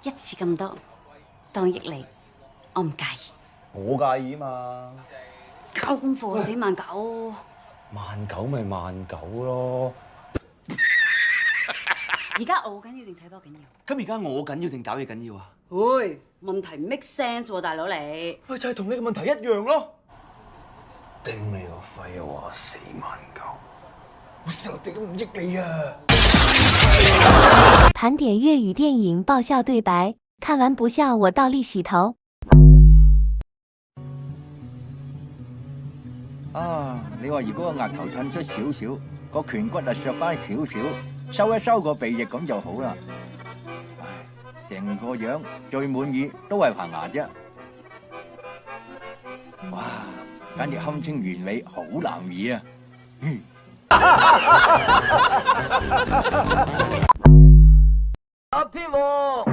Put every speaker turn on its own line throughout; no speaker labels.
一次咁多，當益你，我唔介意。
我介意嘛。
交功課死萬九。
19咪19咯。
而家我緊要定睇波緊要？
咁而家我緊要定搞嘢緊要啊？
喂，問題唔 make sense 喎，大佬你。
咪就係同你嘅問題一樣咯。頂你個肺啊！4萬9，我成日都唔益你啊！
盘点粤语电影爆笑对白，看完不笑我倒立洗头。
啊！你話如果個額頭褪出少少，個顴骨啊削翻少少，收一收個鼻翼咁就好啦。唉，成個樣最滿意都係棚牙啫。哇！簡直堪稱完美，好男兒啊！
阿天王，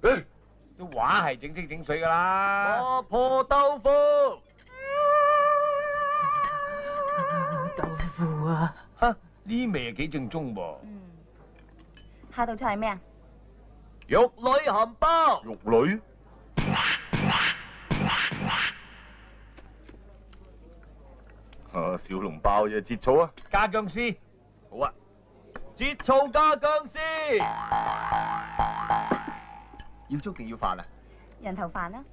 啲畫係整色整水噶啦。
磨破豆腐，
豆腐啊，哈呢味幾正宗噃。
下道菜係咩啊？
肉女鹹包，
肉女。
小籠包啫，節草啊，
加薑絲。
好啊，節草加薑絲，
要粥定要飯啊？
人頭飯啦。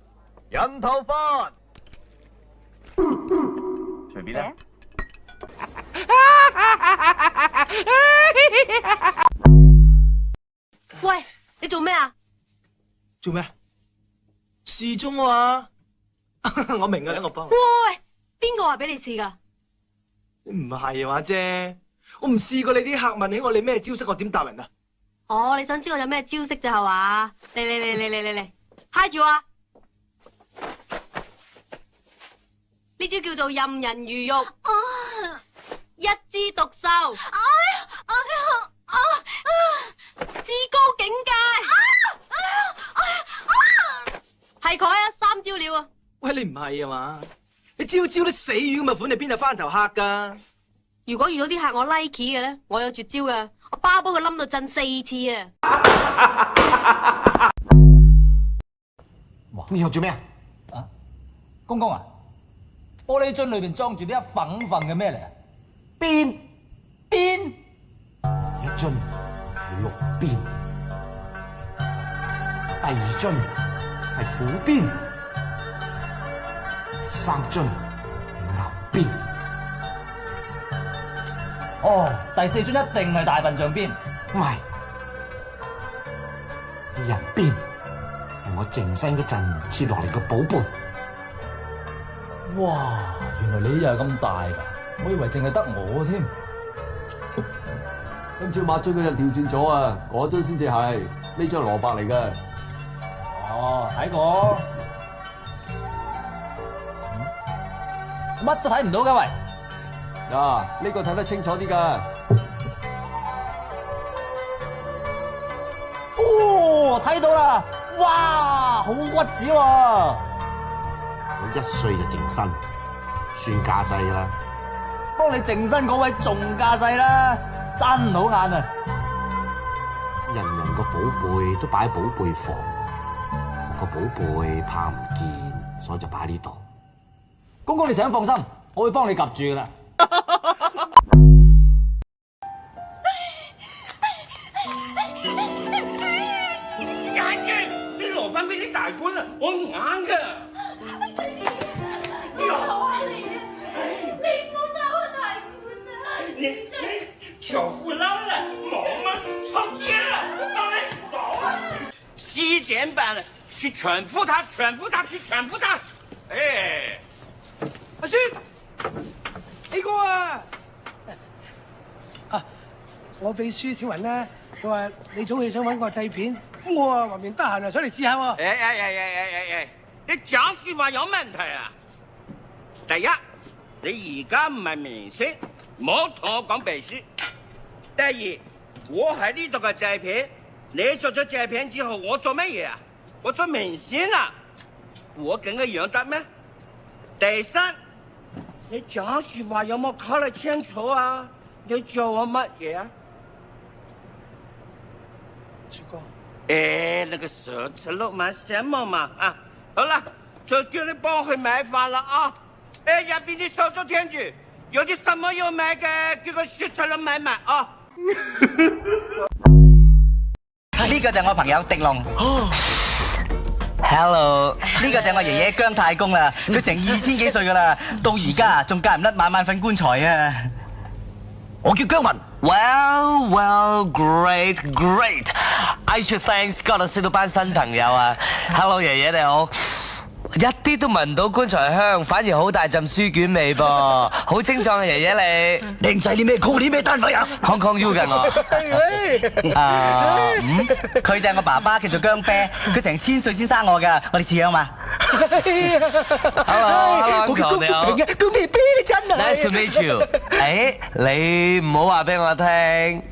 人頭飯，
隨便啦。
喂，你做咩啊？
做咩？試鐘啊嘛，我明㗎，我幫。
喂，邊個話俾你試噶？
唔係話啫，我唔試過你啲客問起我你咩招式，我點答人啊？
哦，你想知我有咩招式咋係嘛？嚟，嗨住我啊！呢招叫做任人魚肉，一枝獨秀，至高境界，係佢啊！3招了啊！
喂，你唔係啊嘛？你招招啲死魚咁嘅款，你邊度翻頭客噶？
如果遇到啲客我 like 嘅咧，我有絕招噶，我包保佢冧到震4次啊！
你又做咩啊？
啊，公公啊，玻璃樽裏邊裝住啲一份份嘅咩嚟啊？邊？
一樽係綠邊，第二樽係虎邊，第3樽係牛邊。
哦，第4樽一定係大笨象邊。
唔係，人邊係我淨身嗰陣切落嚟個寶貝。
哇，原來你又係咁大㗎，我以為淨係得我添。
今朝抹樽嗰陣調轉咗啊，嗰樽先至係，呢張係蘿蔔嚟嘅。
哦，睇過，乜都睇唔到㗎喂。
嗱，呢個睇得清楚啲㗎。
哦，睇到啦，哇，好骨子喎。
我1歲就淨身，算架勢㗎啦。
幫你淨身嗰位仲架勢啦，真好眼啊！
人人個寶貝都擺喺寶貝房，個寶貝怕唔見，所以就擺喺呢度。
公公你請放心，我會幫你夾住噶啦。
眼睛，你攞翻俾啲大官啦，我唔啱噶。你挑夫烂了，毛们吵架了，我当然走啊！7点半了，去全副他，去全副他！哎，
阿孫，A 哥啊！我秘書小雲咧，佢話你早起想揾個製片，咁我啊橫掂得閒啊，想嚟試下喎。
哎，你講說話有問題啊！第一，你而家唔係明星。唔好同我講秘書。第二，我喺呢度嘅製片，你做咗製片之後，我做乜嘢啊？我做明星啊！我咁嘅樣得咩？第三，你講說話有冇考慮清楚啊？你做我乜嘢啊？
朱哥。
那個蛇吃肉嘛，什麼嘛啊？好了，就叫你幫佢買飯啦啊！入邊啲手足聽住，有啲什麼要買嘅，叫佢說出嚟買埋啊！
呢個就係我朋友狄龍。Hello， 呢個就係我爺爺姜太公啦，佢成2000幾歲噶啦，到而家仲戒唔甩晚晚瞓棺材啊！我叫姜文。
Well, great. I should thanks God 識到班新朋友啊 ！Hello， 爺爺你好。一啲都聞唔到棺材香，反而好大陣書卷味噃，好精壯嘅爺爺你。
靚仔，你咩 call 你咩單位啊
？Hong Kong U 㗎我。
佢就係我爸爸，叫做姜啤，佢成1000歲先生我㗎，我哋似樣嘛。
Hello，
我叫姜竹平嘅，姜啤啤你真係。
Nice to meet you。你唔好話俾我聽，呢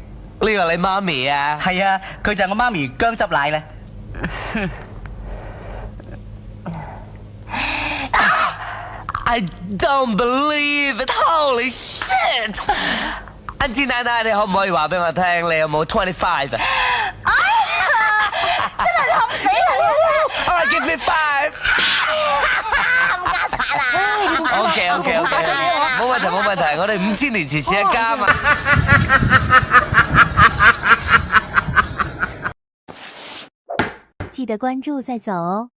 個你媽咪啊？
係啊，佢就係我媽咪姜汁奶咧。
I don't believe it! Holy shit! 安芝奶奶，你可唔可以話俾我聽，你有冇25啊？
哎呀，真係諗死人啊
！Alright, give me 5。
冚家鏟啊
！OK， 冇問題，我哋5000年前一家嘛。
記得關注再走哦。